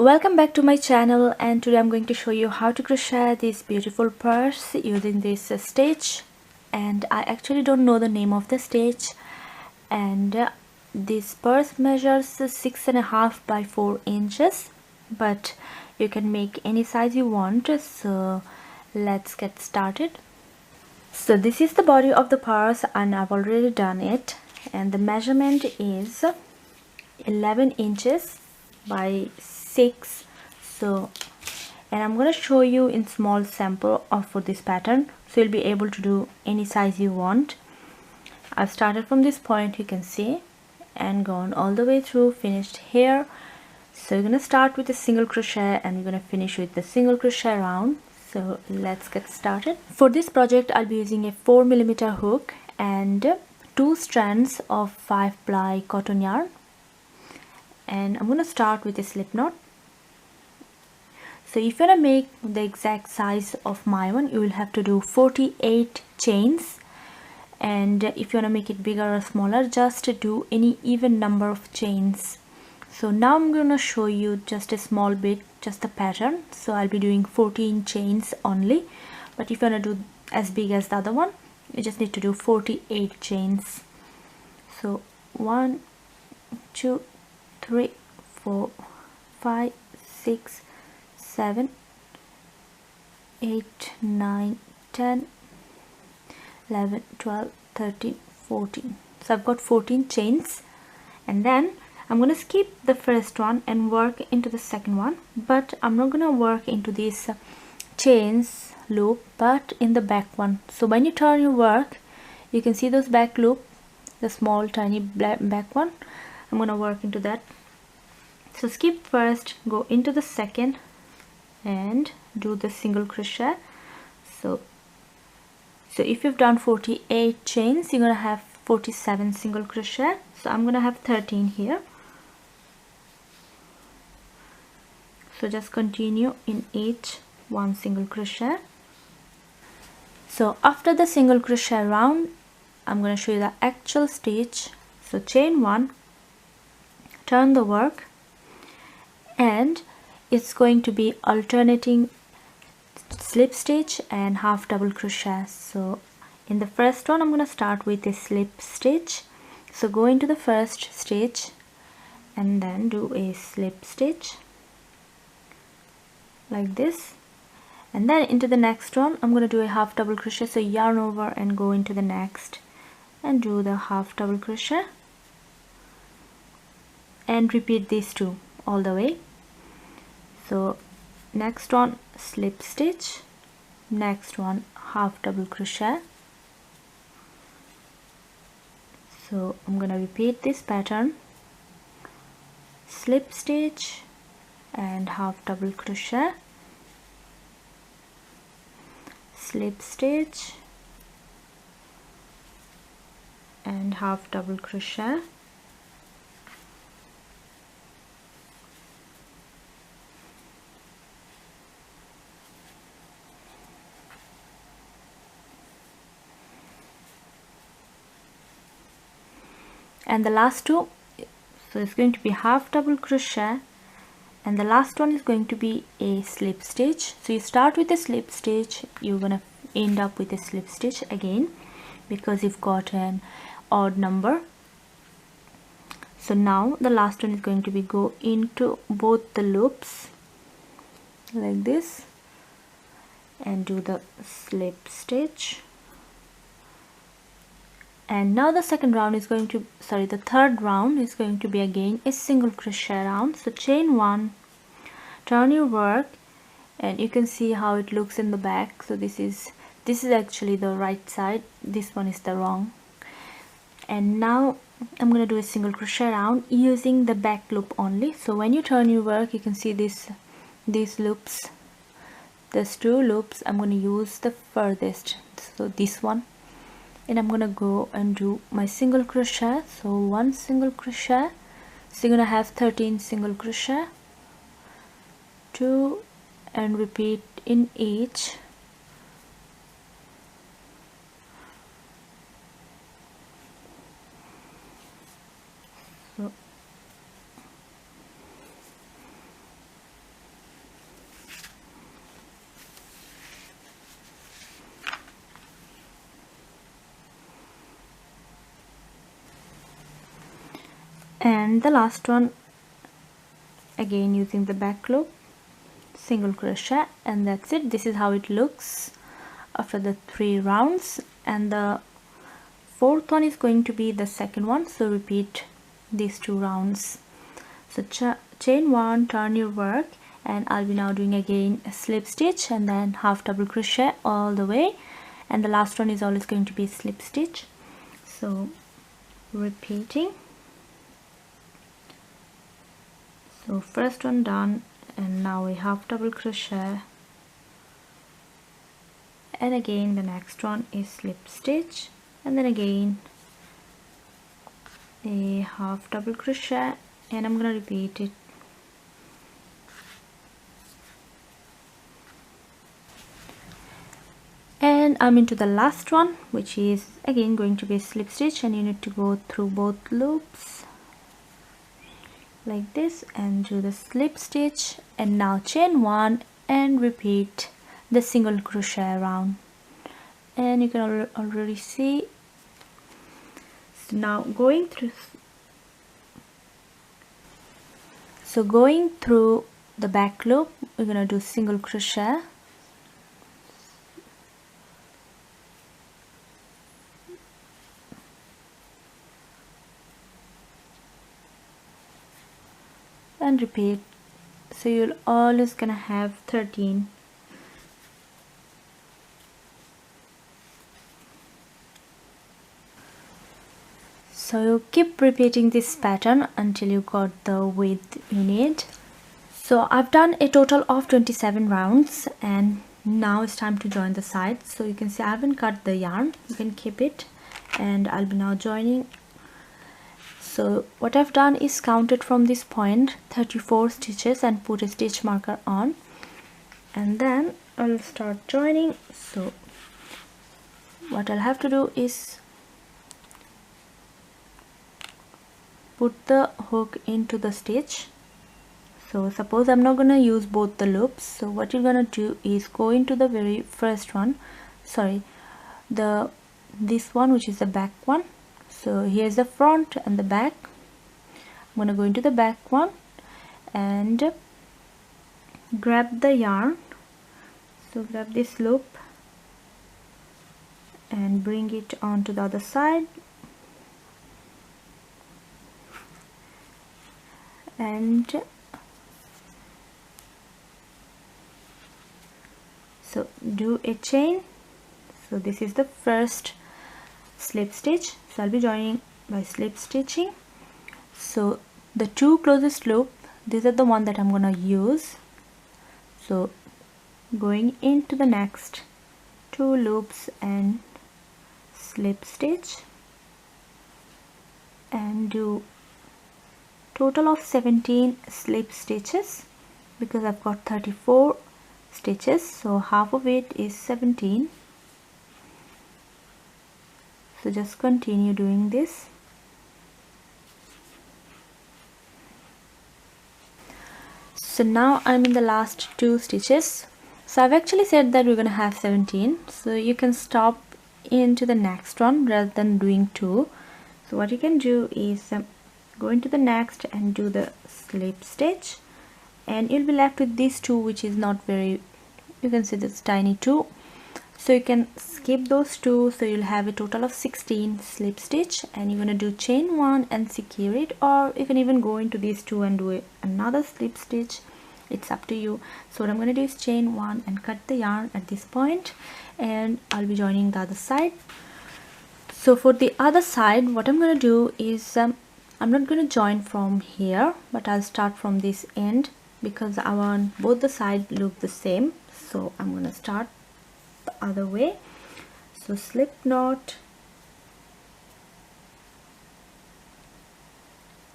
Welcome back to my channel, and today I'm going to show you how to crochet this beautiful purse using this stitch. And I actually don't know the name of the stitch, and this purse measures 6.5 by 4 inches, but you can make any size you want. So let's get started. So this is the body of the purse, and I've already done it, and the measurement is 11 inches by 6. So, and I'm going to show you in small sample for this pattern, so you'll be able to do any size you want. I've started from this point, you can see, and gone all the way through, finished here. So you're going to start with a single crochet and we're going to finish with the single crochet round. So let's get started. For this project I'll be using a 4mm hook and 2 strands of 5-ply cotton yarn, and I'm going to start with a slip knot. So if you want to make the exact size of my one, you will have to do 48 chains, and if you want to make it bigger or smaller, just do any even number of chains. So now I'm going to show you just a small bit, just the pattern. So I'll be doing 14 chains only, but if you want to do as big as the other one, you just need to do 48 chains. So 1, 2, 3, 4, 5, 6, 7, 8, 9, 10, 11, 12, 13, 14. So I've got 14 chains, and then I'm going to skip the first one and work into the second one, but I'm not going to work into these chains loop, but in the back one. So when you turn your work, you can see those back loop, the small tiny back one. I'm going to work into that. So skip first, go into the second and do the single crochet. So if you've done 48 chains, you're going to have 47 single crochet. So I'm going to have 13 here. So just continue in each one single crochet. So after the single crochet round, I'm going to show you the actual stitch. So chain 1, turn the work, and it's going to be alternating slip stitch and half double crochet. So in the first one, I'm going to start with a slip stitch. So go into the first stitch and then do a slip stitch like this, and then into the next one I'm going to do a half double crochet. So yarn over and go into the next and do the half double crochet, and repeat these two all the way. So next one slip stitch, next one half double crochet. So I'm going to repeat this pattern, slip stitch and half double crochet, slip stitch and half double crochet, and the last two, so it's going to be half double crochet, and the last one is going to be a slip stitch. So you start with a slip stitch, you're gonna end up with a slip stitch again because you've got an odd number. So now the last one is going to be go into both the loops like this and do the slip stitch. And now the second round is going to, the third round is going to be again a single crochet round. So chain 1, turn your work, and you can see how it looks in the back. So this is actually the right side, this one is the wrong. And now I'm going to do a single crochet round using the back loop only. So when you turn your work, you can see these loops, there's 2 loops. I'm going to use the furthest, so this one, and I'm gonna go and do my single crochet. So 1 single crochet, so you're gonna have 13 single crochet, 2, and repeat in each. So And the last one, again using the back loop, single crochet, and that's it. This is how it looks after the 3 rounds, and the 4th one is going to be the second one, so repeat these 2 rounds. So chain 1, turn your work, and I'll be now doing again a slip stitch and then half double crochet all the way, and the last one is always going to be slip stitch. So repeating. So first one done, and now we half double crochet, and again the next one is slip stitch, and then again a half double crochet, and I'm gonna repeat it. And I'm into the last one, which is again going to be a slip stitch, and you need to go through both loops like this and do the slip stitch, and now chain 1 and repeat the single crochet round. And you can already see. So now going through the back loop, we're gonna do single crochet, and repeat. So you're always gonna have 13. So you keep repeating this pattern until you got the width you need. So I've done a total of 27 rounds, and now it's time to join the sides. So you can see I haven't cut the yarn, you can keep it, and I'll be now joining. So what I've done is counted from this point 34 stitches and put a stitch marker on, and then I'll start joining. So what I'll have to do is put the hook into the stitch. So suppose I'm not gonna use both the loops, so what you're gonna do is go into the very first one, this one, which is the back one. So here's the front and the back. I'm gonna go into the back one and grab the yarn. So grab this loop and bring it onto the other side, and so do a chain. So this is the first slip stitch, so I'll be joining by slip stitching. So the 2 closest loop, these are the one that I'm gonna use. So going into the next 2 loops and slip stitch, and do total of 17 slip stitches because I've got 34 stitches, so half of it is 17. So just continue doing this. So now I'm in the last 2 stitches. So I've actually said that we're gonna have 17, so you can stop into the next one rather than doing 2. So what you can do is go into the next and do the slip stitch, and you'll be left with these 2, which is not very, you can see this tiny 2, so you can skip those 2. So you'll have a total of 16 slip stitch, and you're going to do chain 1 and secure it, or you can even go into these 2 and do another slip stitch. It's up to you. So what I'm going to do is chain 1 and cut the yarn at this point, and I'll be joining the other side. So for the other side, what I'm going to do is I'm not going to join from here, but I'll start from this end because I want both the sides look the same. So I'm going to start the other way. So slip knot,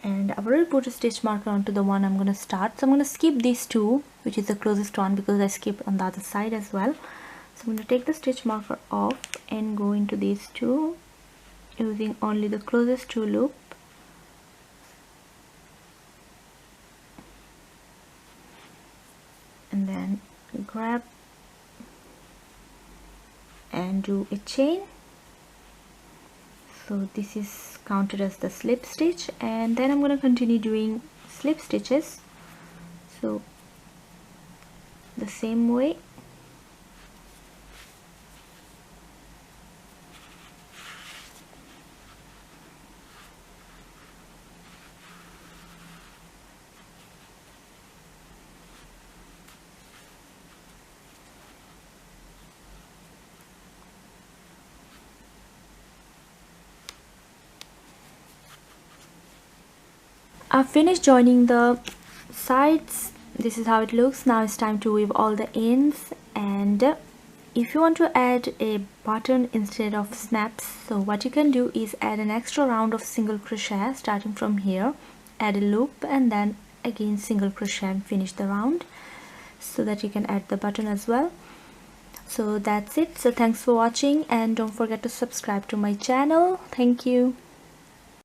and I've already put a stitch marker onto the one I'm going to start. So I'm going to skip these 2, which is the closest one, because I skipped on the other side as well. So I'm going to take the stitch marker off and go into these 2 using only the closest 2 loop. And then grab and do a chain. So this is counted as the slip stitch, and then I'm going to continue doing slip stitches. So the same way. I've finished joining the sides. This is how it looks. Now it's time to weave all the ends, and if you want to add a button instead of snaps, so what you can do is add an extra round of single crochet starting from here, add a loop, and then again single crochet and finish the round, so that you can add the button as well. So that's it. So thanks for watching, and don't forget to subscribe to my channel. Thank you.